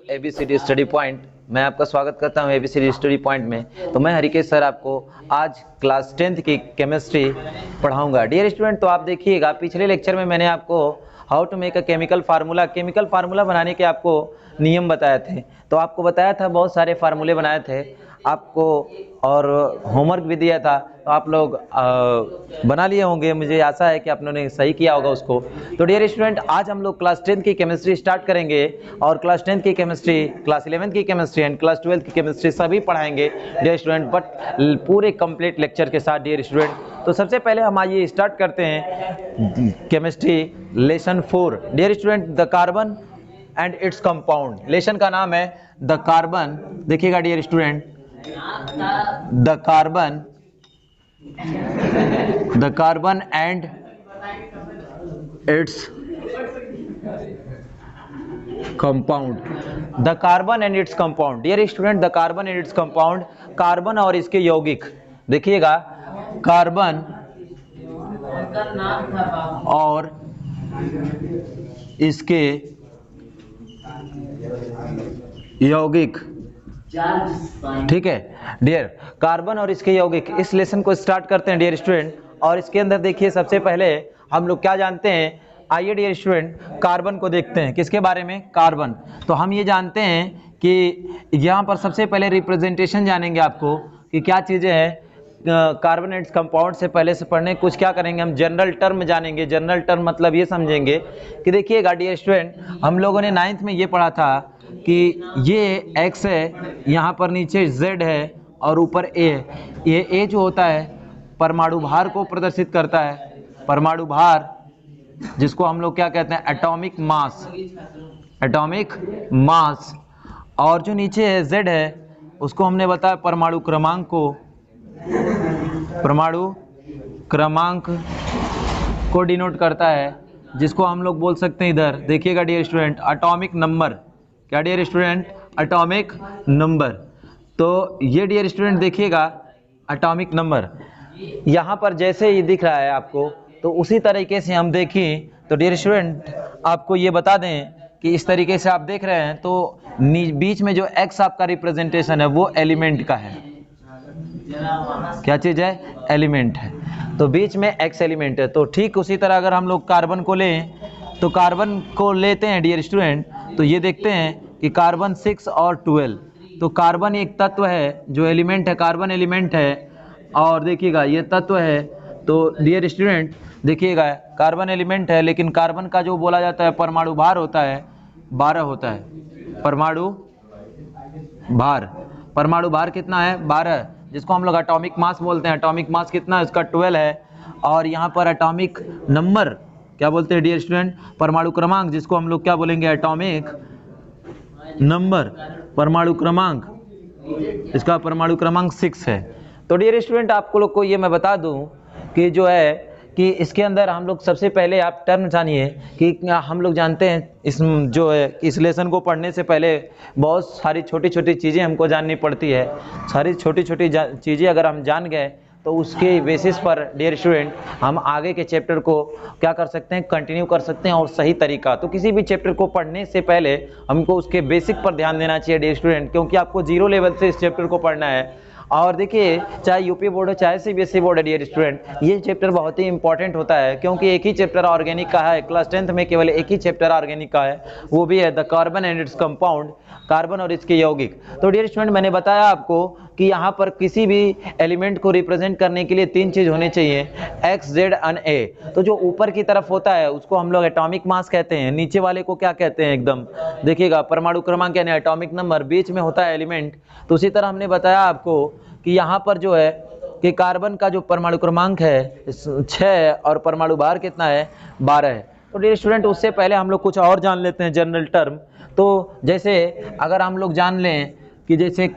ABCD study point. मैं आपका स्वागत करता हूं ABCD स्टडी पॉइंट में। तो मैं हरिकेश सर आपको आज क्लास 10th की केमिस्ट्री पढ़ाऊंगा। डियर स्टूडेंट, तो आप देखिएगा पिछले लेक्चर में मैंने आपको how to make a chemical formula बनाने के आपको नियम बताए थे। तो आपको बताया था, बहुत सारे फार्मूले बनाए थे आपको और होमवर्क भी दिया था। तो आप लोग बना लिए होंगे, मुझे आशा है कि आप लोगों ने सही किया होगा उसको। तो डियर स्टूडेंट, आज हम लोग क्लास 10th की केमिस्ट्री स्टार्ट करेंगे और क्लास 10th की केमिस्ट्री, क्लास 11th की केमिस्ट्री एंड क्लास 12th की केमिस्ट्री सभी पढ़ाएंगे डियर स्टूडेंट, बट पूरे कंप्लीट लेक्चर के साथ डियर स्टूडेंट। तो सबसे पहले हम आइए स्टार्ट करते हैं chemistry lesson 4 dear student, the carbon and its compound. Lesson का नाम है द कार्बन। देखिएगा dear student, the carbon and its compound. The carbon and its compound dear student, the carbon and its compound, carbon और इसके यौगिक। देखिएगा, carbon और इसके यौगिक, ठीक है डियर, कार्बन और इसके यौगिक। इस लेसन को स्टार्ट करते हैं डियर स्टूडेंट। और इसके अंदर देखिए, सबसे पहले हम लोग क्या जानते हैं, आइए डियर स्टूडेंट कार्बन को देखते हैं। किसके बारे में? कार्बन। तो हम ये जानते हैं कि यहाँ पर सबसे पहले रिप्रेजेंटेशन जानेंगे आपको कि क्या चीज़ें हैं। कार्बोनेट्स कंपाउंड से पहले से पढ़ने कुछ क्या करेंगे, हम जनरल टर्म जानेंगे। जनरल टर्म मतलब ये समझेंगे कि देखिएगा डियर स्टूडेंट, हम लोगों ने 9th में ये पढ़ा था कि ये X है, यहाँ पर नीचे Z है और ऊपर A है। ये A जो होता है परमाणु भार को प्रदर्शित करता है। परमाणु भार, जिसको हम लोग क्या कहते हैं, एटॉमिक मास, एटॉमिक मास। और जो नीचे है Z है, उसको हमने बताया परमाणु क्रमांक को, परमाणु क्रमांक को डिनोट करता है, जिसको हम लोग बोल सकते हैं इधर देखिएगा डियर स्टूडेंट, एटॉमिक नंबर। क्या डियर स्टूडेंट? Atomic number. तो ये डियर स्टूडेंट देखिएगा एटॉमिक नंबर यहाँ पर जैसे ये दिख रहा है आपको, तो उसी तरीके से हम देखें तो डियर स्टूडेंट आपको ये बता दें कि इस तरीके से आप देख रहे हैं तो बीच में जो X आपका रिप्रेजेंटेशन है वो एलिमेंट का है। क्या चीज़ है? एलिमेंट है। तो बीच में X एलिमेंट है। तो ठीक उसी तरह अगर हम लोग कार्बन को लें, तो कार्बन को लेते हैं डियर स्टूडेंट, तो ये देखते हैं कि कार्बन 6 और 12। तो कार्बन एक तत्व है जो एलिमेंट है, कार्बन एलिमेंट है। और देखिएगा ये तत्व है। तो डियर स्टूडेंट देखिएगा, कार्बन एलिमेंट है, लेकिन कार्बन का जो बोला जाता है परमाणु भार होता है 12 होता है। परमाणु भार, परमाणु भार कितना है? 12, जिसको हम लोग एटॉमिक मास बोलते हैं। एटॉमिक मास कितना है? उसका 12 है। और यहाँ पर एटॉमिक नंबर क्या बोलते हैं डियर स्टूडेंट? परमाणु क्रमांक, जिसको हम लोग क्या बोलेंगे? एटॉमिक नंबर, परमाणु क्रमांक। इसका परमाणु क्रमांक 6 है। तो डियर स्टूडेंट आपको लोग को ये मैं बता दूं कि जो है कि इसके अंदर हम लोग सबसे पहले आप टर्म जानिए कि हम लोग जानते हैं इस जो है इस लेसन को पढ़ने से पहले बहुत सारी छोटी छोटी चीज़ें हमको जाननी पड़ती है। सारी छोटी छोटी चीज़ें अगर हम जान गए तो उसके बेसिस पर डियर स्टूडेंट हम आगे के चैप्टर को क्या कर सकते हैं, कंटिन्यू कर सकते हैं और सही तरीका। तो किसी भी चैप्टर को पढ़ने से पहले हमको उसके बेसिक पर ध्यान देना चाहिए डियर स्टूडेंट, क्योंकि आपको 0 लेवल से इस चैप्टर को पढ़ना है। और देखिए, चाहे यूपी बोर्ड हो चाहे सीबीएसई बोर्ड है डियर स्टूडेंट, ये चैप्टर बहुत ही इंपॉर्टेंट होता है, क्योंकि एक ही चैप्टर ऑर्गेनिक का है। क्लास 10th में केवल एक ही चैप्टर ऑर्गेनिक का है, वो भी है the carbon and its compound, carbon और इसके यौगिक। तो डियर स्टूडेंट मैंने बताया आपको कि यहाँ पर किसी भी एलिमेंट को रिप्रेजेंट करने के लिए 3 चीज़ होनी चाहिए, X, Z and A। तो जो ऊपर की तरफ होता है उसको हम लोग एटॉमिक मास कहते हैं, नीचे वाले को क्या कहते हैं एकदम देखिएगा परमाणु क्रमांक यानी एटॉमिक नंबर, बीच में होता है एलिमेंट। तो उसी तरह हमने बताया आपको कि यहाँ पर जो है कि कार्बन का जो परमाणु क्रमांक है 6 और परमाणु भार कितना है? 12 है। तो डियर स्टूडेंट उससे पहले हम लोग कुछ और जान लेते हैं जनरल टर्म। तो जैसे अगर हम लोग जान लें कि जैसे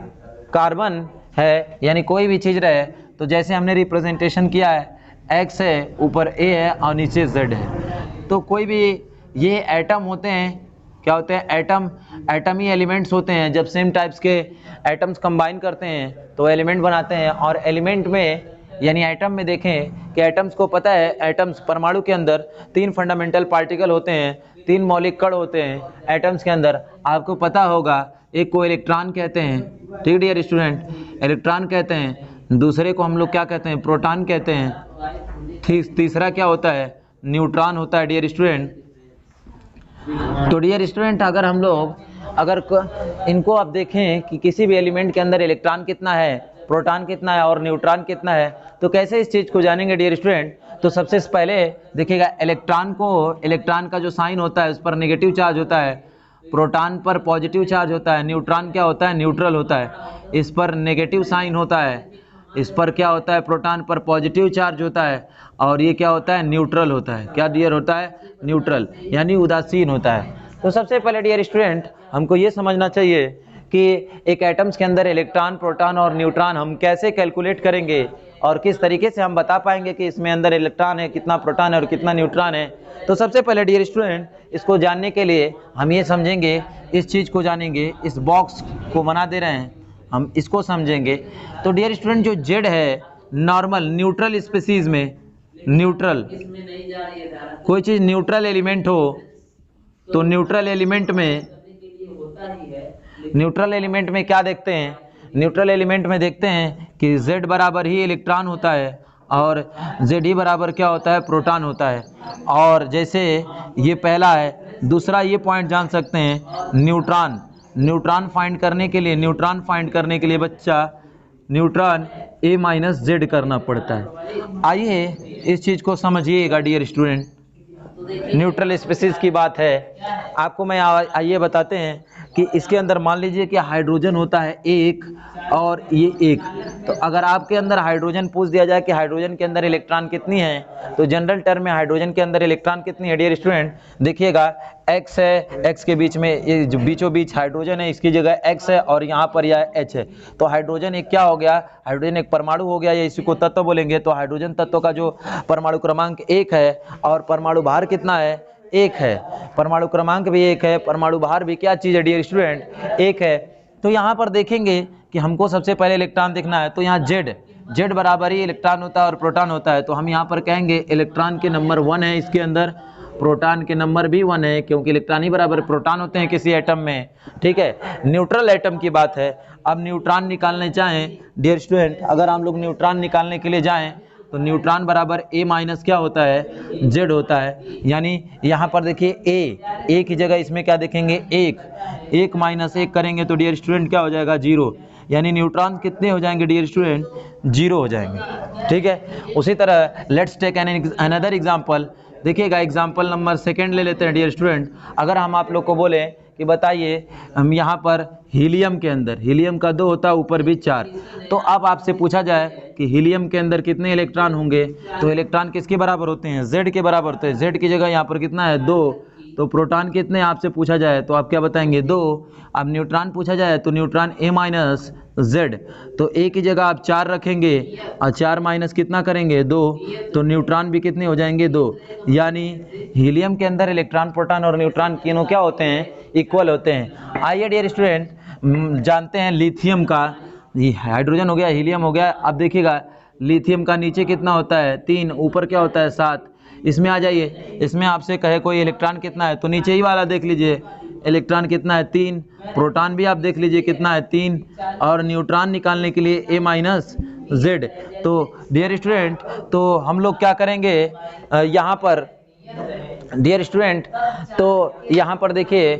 कार्बन है यानी कोई भी चीज़ रहे, तो जैसे हमने रिप्रेजेंटेशन किया है X है, ऊपर A है और नीचे Z है। तो कोई भी ये एटम होते हैं, क्या होते हैं? एटम, एटमी एलिमेंट्स होते हैं। जब सेम टाइप्स के एटम्स कंबाइन करते हैं तो एलिमेंट बनाते हैं। और एलिमेंट में यानी एटम में देखें कि एटम्स को पता है, एटम्स परमाणु के अंदर 3 फंडामेंटल पार्टिकल होते हैं, 3 मौलिक कण होते हैं एटम्स के अंदर। आपको पता होगा एक को इलेक्ट्रॉन कहते हैं, ठीक है डियर स्टूडेंट, इलेक्ट्रॉन कहते हैं, दूसरे को हम लोग क्या कहते हैं, प्रोटॉन कहते हैं, तीसरा क्या होता है, न्यूट्रॉन होता है डियर स्टूडेंट। तो डियर स्टूडेंट अगर हम लोग इनको आप देखें कि किसी भी एलिमेंट के अंदर इलेक्ट्रॉन कितना है, प्रोटॉन कितना है और न्यूट्रॉन कितना है, तो कैसे इस चीज़ को जानेंगे डियर स्टूडेंट। तो सबसे पहले देखिएगा इलेक्ट्रॉन का जो साइन होता है उस पर नेगेटिव चार्ज होता है, प्रोटॉन पर पॉजिटिव चार्ज होता है, न्यूट्रॉन क्या होता है, न्यूट्रल होता है, इस पर नेगेटिव साइन होता है, इस पर क्या होता है, प्रोटॉन पर पॉजिटिव चार्ज होता है, और ये क्या होता है, न्यूट्रल होता है। क्या डियर होता है, न्यूट्रल, यानी उदासीन होता है। तो सबसे पहले डियर स्टूडेंट हमको ये समझना चाहिए कि एक एटम्स के अंदर इलेक्ट्रॉन, प्रोटॉन और न्यूट्रॉन हम कैसे कैलकुलेट करेंगे और किस तरीके से हम बता पाएंगे कि इसमें अंदर इलेक्ट्रॉन है, कितना प्रोटॉन है और कितना न्यूट्रॉन है। तो सबसे पहले डियर स्टूडेंट इसको जानने के लिए हम ये समझेंगे, इस चीज़ को जानेंगे, इस बॉक्स को बना दे रहे हैं हम, इसको समझेंगे। तो डियर स्टूडेंट जो जेड है नॉर्मल न्यूट्रल स्पीसीज में, न्यूट्रल कोई चीज़ न्यूट्रल एलिमेंट हो तो न्यूट्रल एलिमेंट में क्या देखते हैं, न्यूट्रल एलिमेंट में देखते हैं कि Z बराबर ही इलेक्ट्रॉन होता है और Zd बराबर क्या होता है, प्रोटॉन होता है। और जैसे ये पहला है, दूसरा ये पॉइंट जान सकते हैं, न्यूट्रॉन फाइंड करने के लिए बच्चा न्यूट्रॉन A-Z करना पड़ता है। आइए इस चीज़ को समझिएगा डियर स्टूडेंट, न्यूट्रल स्पीसीज की बात है। आपको मैं आइए बताते हैं कि इसके अंदर मान लीजिए कि हाइड्रोजन होता है एक और ये एक। तो अगर आपके अंदर हाइड्रोजन पूछ दिया जाए कि हाइड्रोजन के अंदर इलेक्ट्रॉन कितनी है, तो जनरल टर्म में हाइड्रोजन के अंदर इलेक्ट्रॉन कितनी है डियर स्टूडेंट, देखिएगा x है, x के बीच में ये जो बीचों बीच हाइड्रोजन है, इसकी जगह x है और यहाँ पर यह h है। तो हाइड्रोजन एक क्या हो गया, हाइड्रोजन एक परमाणु हो गया, या इसी को तत्व बोलेंगे। तो हाइड्रोजन तत्व का जो परमाणु क्रमांक 1 है और परमाणु भार कितना है, 1 है, परमाणु क्रमांक भी 1 है, परमाणु भार भी क्या चीज़ है डियर स्टूडेंट, 1 है। तो यहाँ पर देखेंगे कि हमको सबसे पहले इलेक्ट्रॉन देखना है, तो यहाँ जेड बराबर ही इलेक्ट्रॉन होता है और प्रोटॉन होता है। तो हम यहाँ पर कहेंगे इलेक्ट्रॉन के नंबर 1 है इसके अंदर, प्रोटॉन के नंबर भी 1 है, क्योंकि इलेक्ट्रॉन ही बराबर प्रोटॉन होते हैं किसी एटम में, ठीक है। न्यूट्रल एटम की बात है। अब न्यूट्रॉन निकालने चाहें डियर स्टूडेंट, अगर हम लोग न्यूट्रॉन निकालने के लिए जाएं तो न्यूट्रॉन बराबर A- क्या होता है, Z होता है। यानी यहाँ पर देखिए A की जगह इसमें क्या देखेंगे, 1 माइनस 1 करेंगे तो डियर स्टूडेंट क्या हो जाएगा, 0। यानी न्यूट्रॉन कितने हो जाएंगे डियर स्टूडेंट, 0 हो जाएंगे, ठीक है। उसी तरह लेट्स टेक अनदर एग्जांपल। देखिएगा एग्जांपल नंबर 2 ले लेते हैं डियर स्टूडेंट। अगर हम आप लोग को बोले कि बताइए हम यहाँ पर हीलियम के अंदर, हीलियम का 2 होता है, ऊपर भी 4, तो अब आपसे पूछा जाए कि हीलियम के अंदर कितने इलेक्ट्रॉन होंगे, तो इलेक्ट्रॉन किसके बराबर होते हैं, Z के बराबर होते हैं। Z की जगह यहाँ पर कितना है, 2। तो प्रोटॉन कितने आपसे पूछा जाए तो आप क्या बताएंगे, 2। अब न्यूट्रॉन पूछा जाए तो न्यूट्रॉन A-Z, तो A की जगह आप 4 रखेंगे और 4 माइनस कितना करेंगे, 2, तो न्यूट्रॉन भी कितने हो जाएंगे, 2। यानी हीलियम के अंदर इलेक्ट्रॉन, प्रोटॉन और न्यूट्रॉन तीनों क्या होते हैं, इक्वल होते हैं। आइए डियर स्टूडेंट जानते हैं लिथियम का, ये हाइड्रोजन हो गया, हीलियम हो गया। अब देखिएगा लिथियम का नीचे कितना होता है, 3, ऊपर क्या होता है, 7। इसमें आ जाइए, इसमें आपसे कहे कोई इलेक्ट्रॉन कितना है, तो नीचे ही वाला देख लीजिए इलेक्ट्रॉन कितना है, 3। प्रोटॉन भी आप देख लीजिए कितना है, 3। और न्यूट्रॉन निकालने के लिए A-Z। तो डियर स्टूडेंट तो हम लोग क्या करेंगे यहाँ पर डियर स्टूडेंट, तो यहाँ पर देखिए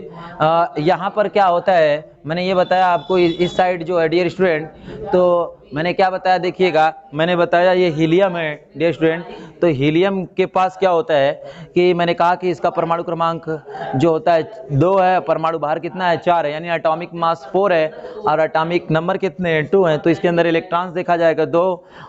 यहाँ पर क्या होता है, मैंने ये बताया आपको इस साइड जो है डियर स्टूडेंट, तो मैंने क्या बताया, देखिएगा मैंने बताया ये हीलियम है डियर स्टूडेंट। तो हीलियम के पास क्या होता है कि मैंने कहा कि इसका परमाणु क्रमांक जो होता है 2 है, परमाणु भार कितना है, 4 है, यानी एटॉमिक मास 4 है और एटॉमिक नंबर कितने हैं, 2 हैं। तो इसके अंदर इलेक्ट्रॉन्स देखा जाएगा 2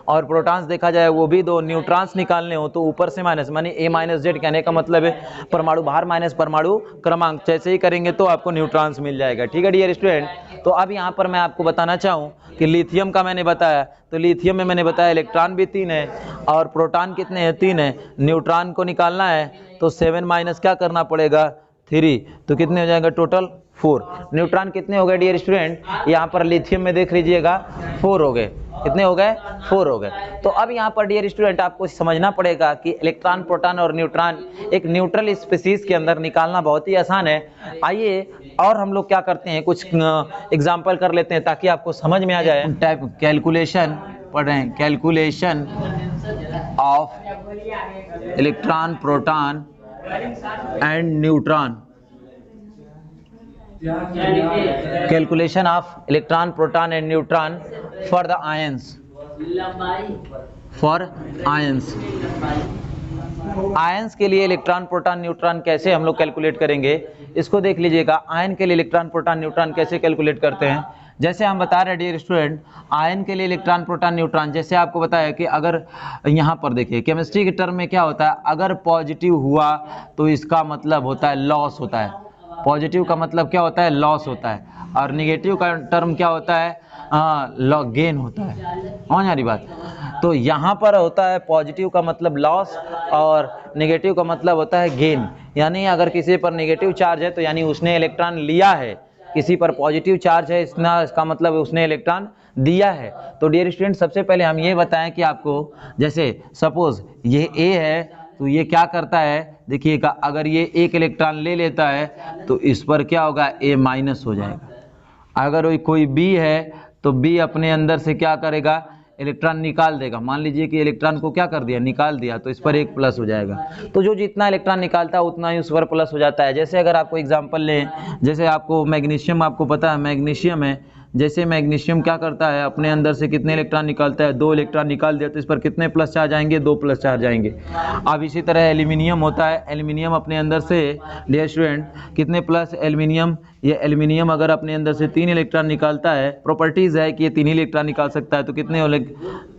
और प्रोटॉन्स देखा जाए वो भी 2। न्यूट्रॉन्स निकालने हो तो ऊपर से माइनस, मानी A-Z, कहने का मतलब है परमाणु भार माइनस परमाणु क्रमांक, जैसे ही करेंगे तो आपको न्यूट्रॉन्स मिल जाएगा, ठीक है डियर स्टूडेंट। तो अब यहाँ पर मैं आपको बताना चाहूँ कि लिथियम का मैंने बताया, तो लिथियम में मैंने बताया इलेक्ट्रॉन भी 3 है और प्रोटॉन कितने हैं, 3 है। न्यूट्रॉन को निकालना है तो 7 माइनस क्या करना पड़ेगा, 3, तो कितने हो जाएगा टोटल, 4। न्यूट्रॉन कितने हो गए डियर स्टूडेंट, यहाँ पर लिथियम में देख लीजिएगा 4 हो गए, कितने हो गए, 4 हो गए। तो अब यहाँ पर डियर स्टूडेंट आपको समझना पड़ेगा कि इलेक्ट्रॉन, प्रोटॉन और न्यूट्रॉन एक न्यूट्रल स्पीसीज के अंदर निकालना बहुत ही आसान है। आइए और हम लोग क्या करते हैं, कुछ एग्जाम्पल कर लेते हैं ताकि आपको समझ में आ जाए। टाइप कैलकुलेशन पढ़ रहे हैं, calculation of electron, proton and neutron, calculation of electron, proton and neutron for the ions, for ions. Ions के लिए इलेक्ट्रॉन, प्रोटॉन, न्यूट्रॉन कैसे हम लोग कैलकुलेट करेंगे, इसको देख लीजिएगा। आयन के लिए इलेक्ट्रॉन, प्रोटॉन, न्यूट्रॉन कैसे कैलकुलेट करते हैं। जैसे हम बता रहे हैं डियर स्टूडेंट, आयन के लिए इलेक्ट्रॉन, प्रोटॉन, न्यूट्रॉन, जैसे आपको बताया कि अगर यहाँ पर देखिए केमिस्ट्री के टर्म में क्या होता है, अगर पॉजिटिव हुआ तो इसका मतलब होता है लॉस होता है। पॉजिटिव का मतलब क्या होता है, लॉस होता है, और निगेटिव का टर्म क्या होता है, गेन होता है। समझ आ रही बात। तो यहाँ पर होता है पॉजिटिव का मतलब लॉस और नेगेटिव का मतलब होता है गेन। यानी अगर किसी पर नेगेटिव चार्ज है तो यानी उसने इलेक्ट्रॉन लिया है, किसी पर पॉजिटिव चार्ज है इसका मतलब उसने इलेक्ट्रॉन दिया है। तो डियर स्टूडेंट सबसे पहले हम ये बताएं कि आपको, जैसे सपोज ये ए है तो ये क्या करता है, देखिएगा अगर ये एक इलेक्ट्रॉन ले लेता है तो इस पर क्या होगा, ए माइनस हो जाएगा। अगर कोई बी है तो बी अपने अंदर से क्या करेगा, इलेक्ट्रॉन निकाल देगा। मान लीजिए कि इलेक्ट्रॉन को क्या कर दिया, निकाल दिया, तो इस पर एक प्लस हो जाएगा। तो जो जितना इलेक्ट्रॉन निकालता है उतना ही उस पर प्लस हो जाता है। जैसे अगर आपको एग्जांपल लें, जैसे आपको मैग्नीशियम, आपको पता है मैग्नीशियम है, जैसे मैग्नीशियम क्या करता है, अपने अंदर से कितने इलेक्ट्रॉन निकालता है, 2 इलेक्ट्रॉन निकाल दिया तो इस पर कितने प्लस चार्ज आएंगे, 2 प्लस चार्ज आएंगे। अब इसी तरह एल्यूमिनियम होता है, एल्यूमिनियम अपने अंदर से डियर स्टूडेंट कितने प्लस, एल्यूमिनियम, ये एल्यूमिनियम अगर अपने अंदर से 3 इलेक्ट्रॉन निकालता है, प्रॉपर्टीज है कि ये 3 ही इलेक्ट्रॉन निकाल सकता है, तो कितने हो,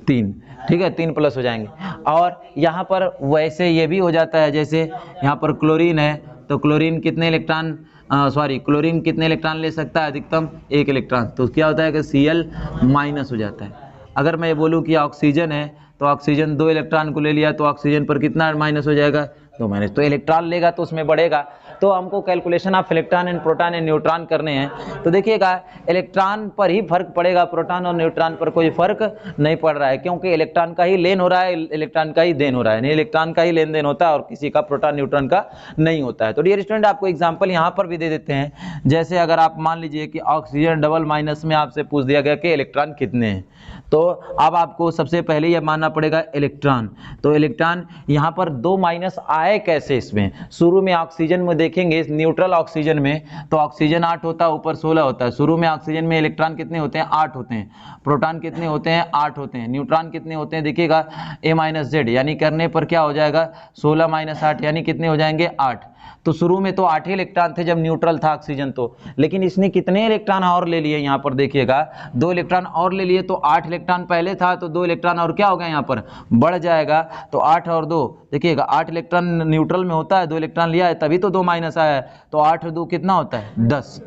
3, ठीक है, 3 प्लस हो जाएंगे। और यहाँ पर वैसे ये भी हो जाता है, जैसे यहाँ पर क्लोरीन है तो क्लोरीन कितने इलेक्ट्रॉन, क्लोरीन कितने इलेक्ट्रॉन ले सकता है, अधिकतम 1 इलेक्ट्रॉन, तो क्या होता है कि Cl माइनस हो जाता है। अगर मैं ये बोलूँ कि ऑक्सीजन है तो ऑक्सीजन 2 इलेक्ट्रॉन को ले लिया तो ऑक्सीजन पर कितना माइनस हो जाएगा, 2 माइनस, तो इलेक्ट्रॉन लेगा तो उसमें बढ़ेगा। तो हमको calculation of electron and proton and neutron करने हैं। तो देखिएगा इलेक्ट्रॉन पर ही फर्क पड़ेगा, प्रोटॉन और न्यूट्रॉन पर कोई फर्क नहीं पड़ रहा है, क्योंकि इलेक्ट्रॉन का ही लेन हो रहा है, इलेक्ट्रॉन का ही देन हो रहा है। नहीं, इलेक्ट्रॉन का ही लेन देन होता है और किसी का प्रोटॉन न्यूट्रॉन का नहीं होता है। तो डियर स्टूडेंट आपको एग्जाम्पल यहाँ पर भी दे देते हैं। जैसे अगर आप मान लीजिए कि ऑक्सीजन डबल माइनस में आपसे पूछ दिया गया कि इलेक्ट्रॉन कितने हैं, तो अब आपको सबसे पहले यह मानना पड़ेगा इलेक्ट्रॉन। तो इलेक्ट्रॉन यहाँ पर 2 माइनस आए कैसे, इसमें शुरू में ऑक्सीजन में देखेंगे, इस न्यूट्रल ऑक्सीजन में तो ऑक्सीजन 8 होता है, ऊपर 16 होता है। शुरू में ऑक्सीजन में इलेक्ट्रॉन कितने होते हैं, 8 होते हैं। प्रोटॉन कितने होते हैं, 8 होते हैं। न्यूट्रॉन कितने होते हैं, देखिएगा A माइनस जेड, यानी करने पर क्या हो जाएगा, 16 माइनस 8 यानी कितने हो जाएंगे, 8। तो शुरू में तो 8 ही इलेक्ट्रॉन थे जब न्यूट्रल था ऑक्सीजन, तो लेकिन इसने कितने इलेक्ट्रॉन और ले लिए, यहाँ पर देखिएगा 2 इलेक्ट्रॉन और ले लिए, तो 8 इलेक्ट्रॉन पहले था तो 2 इलेक्ट्रॉन और क्या हो गया, यहाँ पर बढ़ जाएगा। तो 8 और 2 देखिएगा, 8 इलेक्ट्रॉन न्यूट्रल में होता है, 2 इलेक्ट्रॉन लिया है तभी तो 2 माइनस आया है, तो 8 और 2 कितना होता है, 10।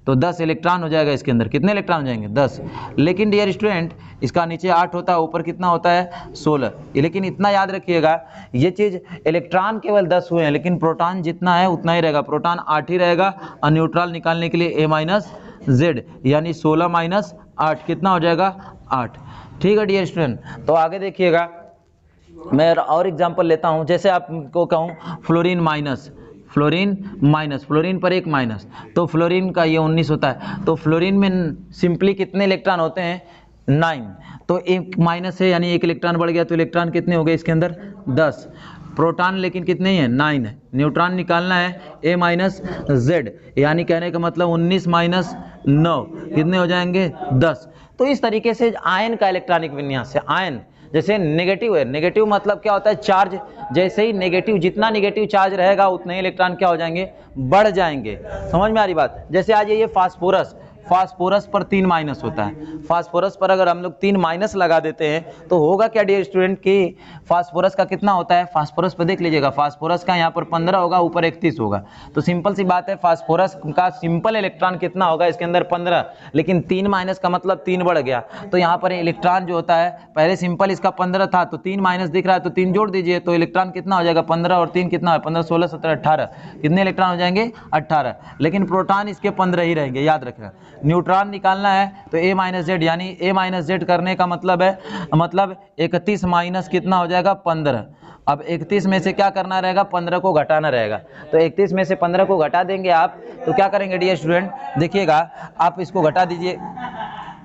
तो 10 इलेक्ट्रॉन हो जाएगा इसके अंदर। कितने इलेक्ट्रॉन हो जाएंगे, 10। लेकिन डियर स्टूडेंट इसका नीचे 8 होता है, ऊपर कितना होता है, 16। लेकिन इतना याद रखिएगा, ये चीज इलेक्ट्रॉन केवल 10 हुए हैं, लेकिन प्रोटॉन जितना है उतना ही रहेगा, प्रोटॉन 8 ही रहेगा। और न्यूट्रल निकालने के लिए A माइनस जेड, यानी 16 माइनस 8 कितना हो जाएगा, 8। ठीक है डियर स्टूडेंट, तो आगे देखिएगा, मैं और एग्जाम्पल लेता हूँ। जैसे आपको कहूँ fluorine minus, fluorine minus, fluorine पर 1 माइनस, तो फ्लोरीन का ये 19 होता है। तो फ्लोरीन में सिंपली कितने इलेक्ट्रॉन होते हैं, 9। तो 1 माइनस है यानी 1 इलेक्ट्रॉन बढ़ गया, तो इलेक्ट्रॉन कितने हो गए इसके अंदर, 10। प्रोटॉन लेकिन कितने ही है, 9 है। न्यूट्रॉन निकालना है A माइनस जेड, यानी कहने का मतलब 19 माइनस 9 कितने हो जाएंगे, 10। तो इस तरीके से आयन का इलेक्ट्रॉनिक विन्यास है। आयन जैसे नेगेटिव है, नेगेटिव मतलब क्या होता है, चार्ज, जैसे ही नेगेटिव, जितना नेगेटिव चार्ज रहेगा उतने ही इलेक्ट्रॉन क्या हो जाएंगे, बढ़ जाएंगे। समझ में आ रही बात। जैसे आज ये फास्फोरस, फास्फोरस पर 3 माइनस होता है। फास्फोरस पर अगर हम लोग 3 माइनस लगा देते हैं तो होगा क्या डियर स्टूडेंट कि फास्फोरस का कितना होता है, फास्फोरस पर देख लीजिएगा, फास्फोरस का यहाँ पर 15 होगा, ऊपर 31 होगा। तो सिंपल सी बात है, फास्फोरस का सिंपल इलेक्ट्रॉन कितना होगा, इसके अंदर 15, लेकिन 3 माइनस का मतलब 3 बढ़ गया। तो यहाँ पर इलेक्ट्रॉन जो होता है, पहले सिंपल इसका 15 था, तो 3 माइनस दिख रहा है तो 3 जोड़ दीजिए, तो इलेक्ट्रॉन कितना हो जाएगा, 15 और 3 कितना है, 15, 16, 17, 18, कितने इलेक्ट्रॉन हो जाएंगे, 18। लेकिन प्रोटॉन इसके 15 ही रहेंगे, याद रखना। न्यूट्रॉन निकालना है तो a माइनस जेड, यानी a माइनस जेड करने का मतलब है, मतलब 31 माइनस कितना हो जाएगा 15। अब 31 में से क्या करना रहेगा, 15 को घटाना रहेगा। तो 31 में से 15 को घटा देंगे आप, तो क्या करेंगे डियर स्टूडेंट, देखिएगा आप इसको घटा दीजिए,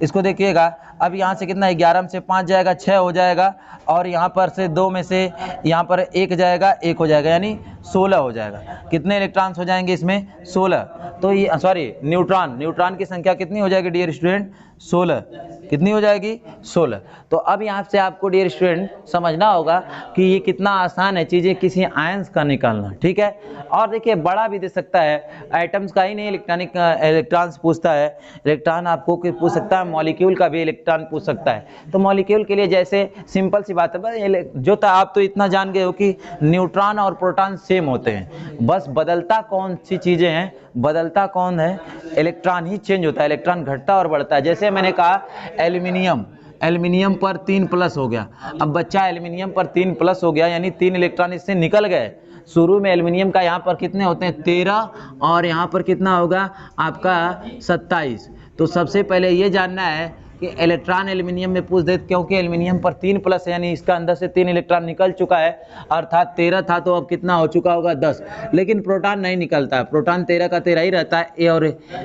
इसको देखिएगा। अब यहाँ से कितना, 11 में से 5 जाएगा 6 हो जाएगा, और यहाँ पर से 2 में से यहाँ पर 1 जाएगा 1 हो जाएगा, यानी 16 हो जाएगा। कितने इलेक्ट्रॉन्स हो जाएंगे इसमें, 16। तो ये सॉरी न्यूट्रॉन की संख्या कितनी हो जाएगी डियर स्टूडेंट, 16। कितनी हो जाएगी, 16। तो अब यहाँ से आपको डियर स्टूडेंट समझना होगा कि ये कितना आसान है चीज़ें किसी आयंस का निकालना, ठीक है। और देखिए बड़ा भी दे सकता है, आइटम्स का ही नहीं इलेक्ट्रॉन्स पूछता है, इलेक्ट्रॉन आपको पूछ सकता है, मॉलिक्यूल का भी इलेक्ट्रॉन पूछ सकता है। तो मॉलिक्यूल के लिए जैसे सिंपल सी बात है, जो था आप तो इतना जान गए हो कि न्यूट्रॉन और प्रोटॉन सेम होते हैं, बस बदलता कौन सी चीज़ें हैं, बदलता कौन है, इलेक्ट्रॉन ही चेंज होता है, इलेक्ट्रॉन घटता और बढ़ता है। जैसे मैंने कहा एल्यूमिनियम पर 3 प्लस हो गया, अब बच्चा एल्यूमिनियम पर 3 प्लस हो गया, यानी 3 इलेक्ट्रॉन इससे निकल गए। शुरू में एल्यूमिनियम का यहाँ पर कितने होते हैं, 13, और यहाँ पर कितना होगा आपका 27। तो सबसे पहले ये जानना है कि इलेक्ट्रॉन एल्यूमिनियम में पूछ दे, क्योंकि एल्यूमिनियम पर 3 प्लस है, यानी इसका अंदर से 3 इलेक्ट्रॉन निकल चुका है, अर्थात 13 था तो अब कितना हो चुका होगा, 10। लेकिन प्रोटॉन नहीं निकलता है, प्रोटॉन 13 का 13 ही रहता है। ए और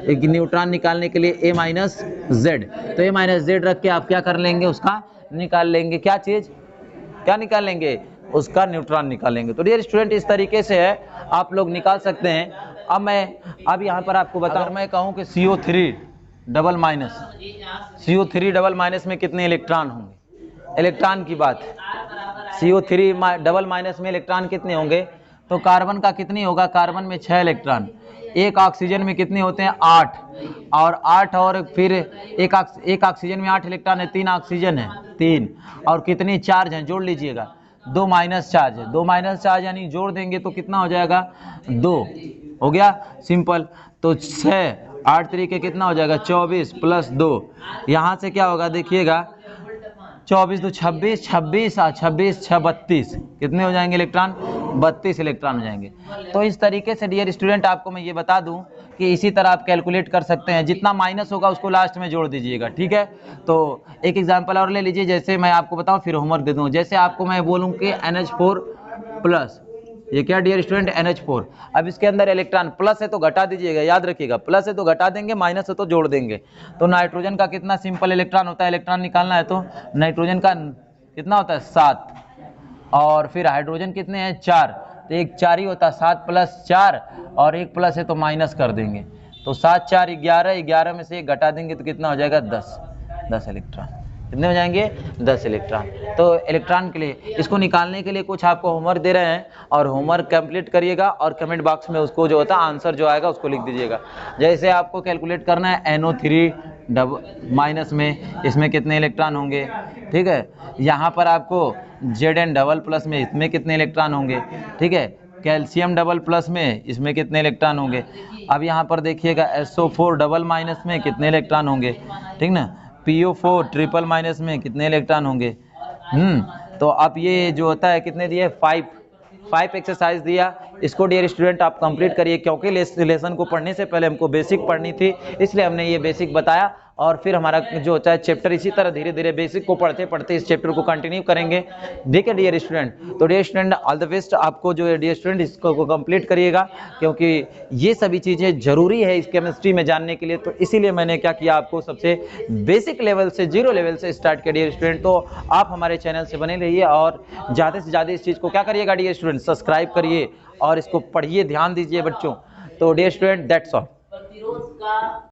न्यूट्रॉन निकालने के लिए a माइनस जेड, तो a माइनस जेड रख के आप क्या कर लेंगे, उसका निकाल लेंगे, क्या चीज़, क्या निकाल लेंगे, उसका न्यूट्रॉन निकालेंगे। तो डियर स्टूडेंट इस तरीके से है, आप लोग निकाल सकते हैं। अब यहाँ पर आपको बता, मैं कहूँ कि CO3 डबल माइनस में कितने इलेक्ट्रॉन होंगे, इलेक्ट्रॉन की बात है, CO3 डबल माइनस में इलेक्ट्रॉन कितने होंगे, तो कार्बन का कितनी होगा, कार्बन में 6 इलेक्ट्रॉन, एक ऑक्सीजन में कितने होते हैं, 8, और फिर एक ऑक्सीजन में 8 इलेक्ट्रॉन है, 3 ऑक्सीजन है 3, और कितनी चार्ज हैं, जोड़ लीजिएगा, 2 माइनस चार्ज है, 2 माइनस चार्ज यानी जोड़ देंगे तो कितना हो जाएगा, 2 हो गया, सिंपल। तो 6 8 तरीके कितना हो जाएगा, 24 प्लस 2, यहाँ से क्या होगा देखिएगा, 24 2 26, 26 6 32, कितने हो जाएंगे इलेक्ट्रॉन, 32 इलेक्ट्रॉन हो जाएंगे। तो इस तरीके से डियर स्टूडेंट आपको मैं ये बता दूं कि इसी तरह आप कैलकुलेट कर सकते हैं, जितना माइनस होगा उसको लास्ट में जोड़ दीजिएगा, ठीक है। तो एक एग्जांपल और ले लीजिए, जैसे मैं आपको बताऊं फिर होमवर्क दे दूं। जैसे आपको मैं बोलूं कि NH4 प्लस, ये क्या डियर स्टूडेंट, NH4। अब इसके अंदर इलेक्ट्रॉन प्लस है तो घटा दीजिएगा, याद रखिएगा, प्लस है तो घटा देंगे, माइनस है तो जोड़ देंगे। तो नाइट्रोजन का कितना सिंपल इलेक्ट्रॉन होता है, इलेक्ट्रॉन निकालना है तो नाइट्रोजन का कितना होता है, 7, और फिर हाइड्रोजन कितने हैं, 4, तो एक 4 ही होता है, 7 प्लस 4, और एक प्लस है तो माइनस कर देंगे, तो 7 4 11, 11 में से एक घटा देंगे तो कितना हो जाएगा, 10 इलेक्ट्रॉन। कितने हो जाएंगे, 10 इलेक्ट्रॉन। तो इलेक्ट्रॉन के लिए, इसको निकालने के लिए कुछ आपको होमवर्क दे रहे हैं, और होमवर्क कंप्लीट करिएगा, और कमेंट बॉक्स में उसको जो होता है आंसर जो आएगा उसको लिख दीजिएगा। जैसे आपको कैलकुलेट करना है NO3 डबल माइनस में, इसमें कितने इलेक्ट्रॉन होंगे, ठीक है। यहाँ पर आपको Zn डबल प्लस में, इसमें कितने इलेक्ट्रॉन होंगे, ठीक है। कैल्शियम डबल प्लस में, इसमें कितने इलेक्ट्रॉन होंगे। अब यहाँ पर देखिएगा SO4 डबल माइनस में कितने इलेक्ट्रॉन होंगे, ठीक ना। PO4 ट्रिपल माइनस में कितने इलेक्ट्रॉन होंगे। तो अब ये जो होता है कितने दिए, 5 एक्सरसाइज दिया। इसको डियर स्टूडेंट आप कंप्लीट करिए, क्योंकि लेसन को पढ़ने से पहले हमको बेसिक पढ़नी थी, इसलिए हमने ये बेसिक बताया। और फिर हमारा जो होता है चैप्टर इसी तरह धीरे धीरे बेसिक को पढ़ते पढ़ते इस चैप्टर को कंटिन्यू करेंगे, ठीक है डियर स्टूडेंट। तो dear student all the best आपको, जो है डियर स्टूडेंट इसको कंप्लीट करिएगा, क्योंकि ये सभी चीज़ें जरूरी है इस केमिस्ट्री में जानने के लिए। तो इसीलिए मैंने क्या किया, आपको सबसे बेसिक लेवल से, 0 लेवल से स्टार्ट किया डियर स्टूडेंट। तो आप हमारे चैनल से बने रहिए, और ज़्यादा से ज़्यादा इस चीज़ को क्या करिएगा डियर स्टूडेंट, सब्सक्राइब करिए और इसको पढ़िए, ध्यान दीजिए बच्चों। तो डियर स्टूडेंट दैट्स ऑल।